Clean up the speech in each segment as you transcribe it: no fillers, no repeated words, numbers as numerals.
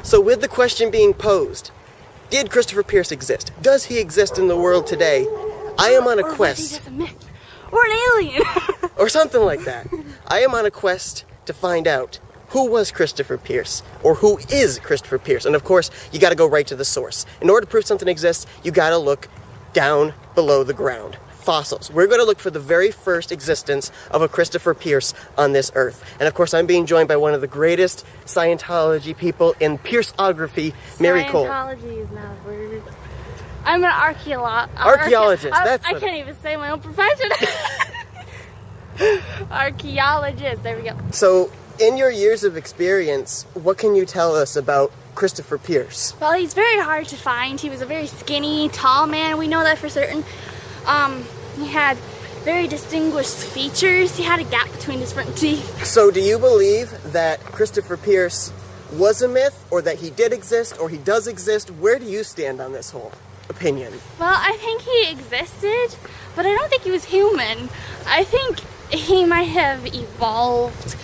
So with the question being posed, did Christopher Pierce exist? Does he exist in the world today? I am on a quest. Was he just a myth? Or an alien? Or something like that. I am on a quest to find out who was Christopher Pierce, or who is Christopher Pierce. And of course, you gotta go right to the source. In order to prove something exists, you gotta look down below the ground. Fossils. We're gonna look for the very first existence of a Christopher Pierce on this earth. And of course, I'm being joined by one of the greatest Scientology people in Pierceography, Mary Cole. Scientology is not a word. I'm an archaeologist. That's I can't even say my own profession. Archaeologist. There we go. So, in your years of experience, what can you tell us about Christopher Pierce? Well, he's very hard to find. He was a very skinny, tall man. We know that for certain. He had very distinguished features. He had a gap between his front teeth. So, do you believe that Christopher Pierce was a myth, or that he did exist, or he does exist? Where do you stand on this whole opinion? Well, I think he existed, but I don't think he was human. I think he might have evolved.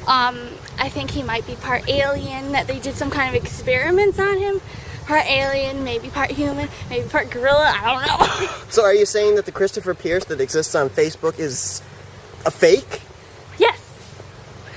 I think he might be part alien, that they did some kind of experiments on him. Part alien, maybe part human, maybe part gorilla, I don't know. So are you saying that the Christopher Pierce that exists on Facebook is a fake? Yes.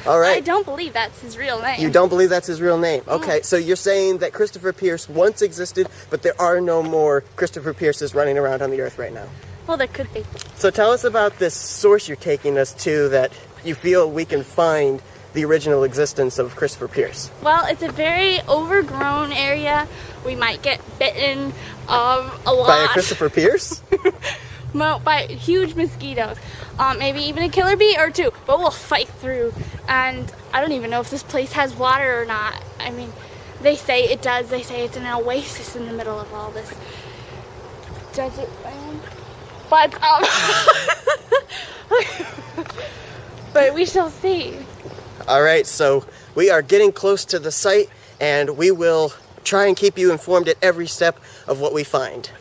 All right. I don't believe that's his real name. You don't believe that's his real name? Okay, so you're saying that Christopher Pierce once existed, but there are no more Christopher Pierces running around on the earth right now. Well, there could be. So tell us about this source you're taking us to that you feel we can find the original existence of Christopher Pierce. Well, it's a very overgrown area. We might get bitten a lot. By a Christopher Pierce? By huge mosquitoes. Maybe even a killer bee or two. But we'll fight through. And I don't even know if this place has water or not. I mean, they say it does. They say it's an oasis in the middle of all this desert land. But, but we shall see. All right, so we are getting close to the site, and we will try and keep you informed at every step of what we find.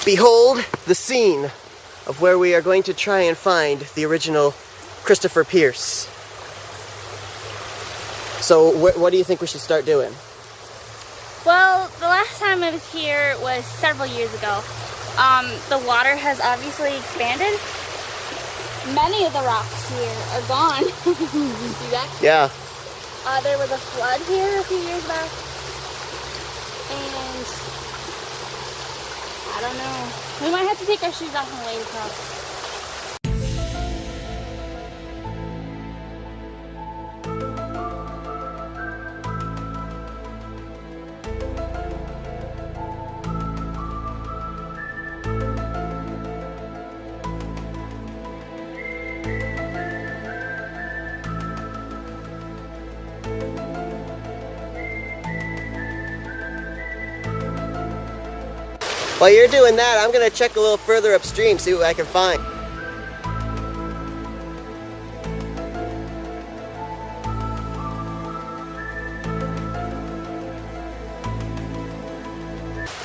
Behold the scene of where we are going to try and find the original Christopher Pierce. So what do you think we should start doing? Well, the last time I was here was several years ago. The water has obviously expanded. Many of the rocks here are gone. You see that? Yeah. There was a flood here a few years back. And I don't know. We might have to take our shoes off and wade across. While you're doing that, I'm gonna check a little further upstream, see what I can find.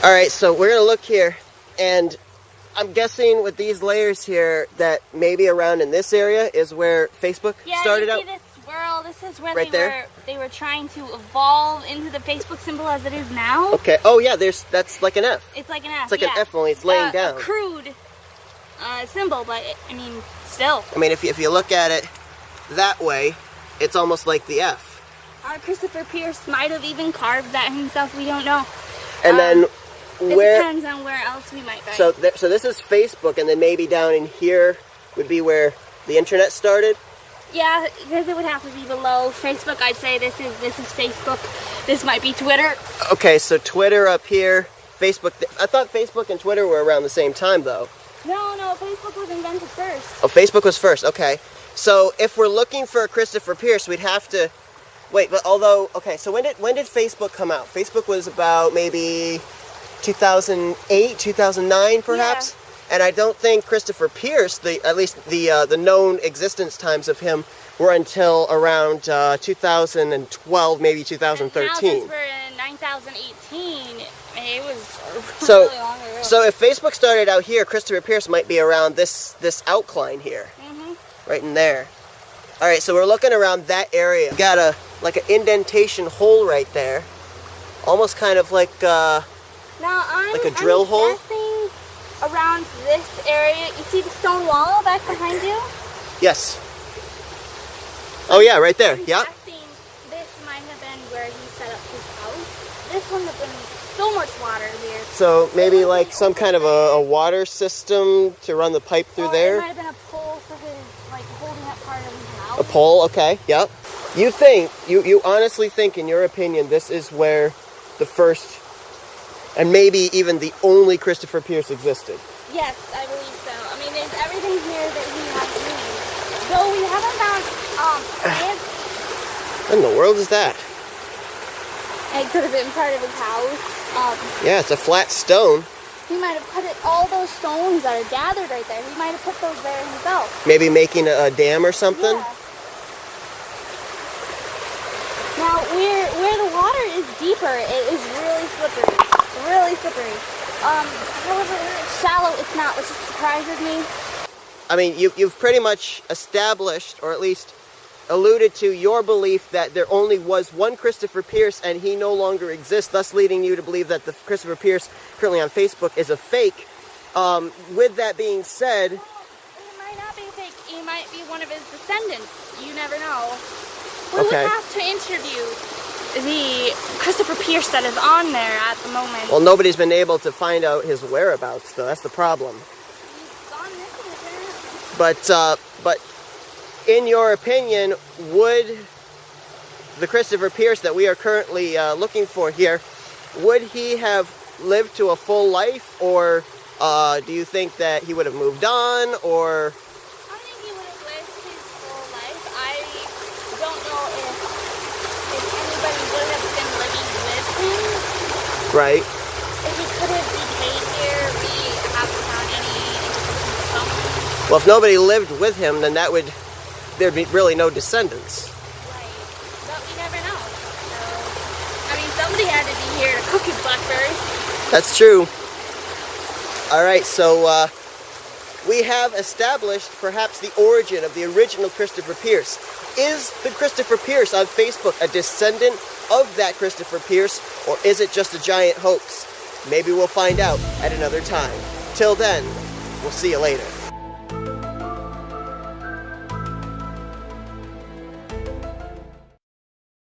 All right, so we're gonna look here, and I'm guessing with these layers here that maybe around in this area is where Facebook started out. Yeah, you see this swirl? This is where Right they were trying to evolve into the Facebook symbol as it is now. Okay. Oh yeah, that's like an F. It's like an F. It's like an F, only it's laying down. A crude symbol, but I mean, still. I mean, if you look at it that way, it's almost like the F. Christopher Pierce might have even carved that himself. We don't know. And then it where? Depends on where else we might find. So this is Facebook, and then maybe down in here would be where the internet started. Yeah, because it would have to be below Facebook. I'd say this is Facebook. This might be Twitter. Okay, so Twitter up here, Facebook. I thought Facebook and Twitter were around the same time, though. No, Facebook was invented first. Oh, Facebook was first. Okay, so if we're looking for Christopher Pierce, we'd have to wait. But although, okay, so when did Facebook come out? Facebook was about maybe 2008, 2009, perhaps. Yeah. And I don't think Christopher Pierce, at least the known existence times of him, were until around 2012, maybe 2013. And now since we're in 2018, it was So, really long ago. so if Facebook started out here, Christopher Pierce might be around this outline here, right in there. All right, so we're looking around that area. We got like an indentation hole right there. Almost kind of like Now like a drill hole? Guessing around this area. You see the stone wall back behind you? yes. Oh yeah, right there. I'm Yeah. guessing this might have been where he set up his house. This wouldn't have been so much water here. So maybe like some kind of a water system to run the pipe through Or there. It might have been a pole for his, like, holding up part of his house. A pole, okay, yep. You think, you honestly think, in your opinion, this is where the first, and maybe even the only Christopher Pierce existed? Yes, I believe so. I mean, there's everything here that he has used. Though we haven't found plants. What in the world is that? It could have been part of his house. Yeah, it's a flat stone. He might have put all those stones that are gathered right there. He might have put those there himself. Maybe making a dam or something? Yeah. Now, where the water is deeper, it is really slippery. Really slippery. However, where it's shallow, it's not, which just surprises me. I mean, you've pretty much established, or at least alluded to, your belief that there only was one Christopher Pierce and he no longer exists, thus leading you to believe that the Christopher Pierce currently on Facebook is a fake. With that being said... It might not be fake. He might be one of his descendants. You never know. We would have to interview the Christopher Pierce that is on there at the moment. Well, nobody's been able to find out his whereabouts, though. That's the problem. He's gone missing, But in your opinion, would the Christopher Pierce that we are currently looking for here, would he have lived to a full life, or do you think that he would have moved on, or... I think he would have lived his full life. I don't know if anybody would have been living with him. Right. If he could have decayed here, we haven't found any indications of someone. Well, if nobody lived with him, then there'd be really no descendants. Right. But we never know. So, I mean, somebody had to be here to cook his blackberries. That's true. All right, so we have established perhaps the origin of the original Christopher Pierce. Is the Christopher Pierce on Facebook a descendant of that Christopher Pierce, or is it just a giant hoax? Maybe we'll find out at another time. Till then, we'll see you later.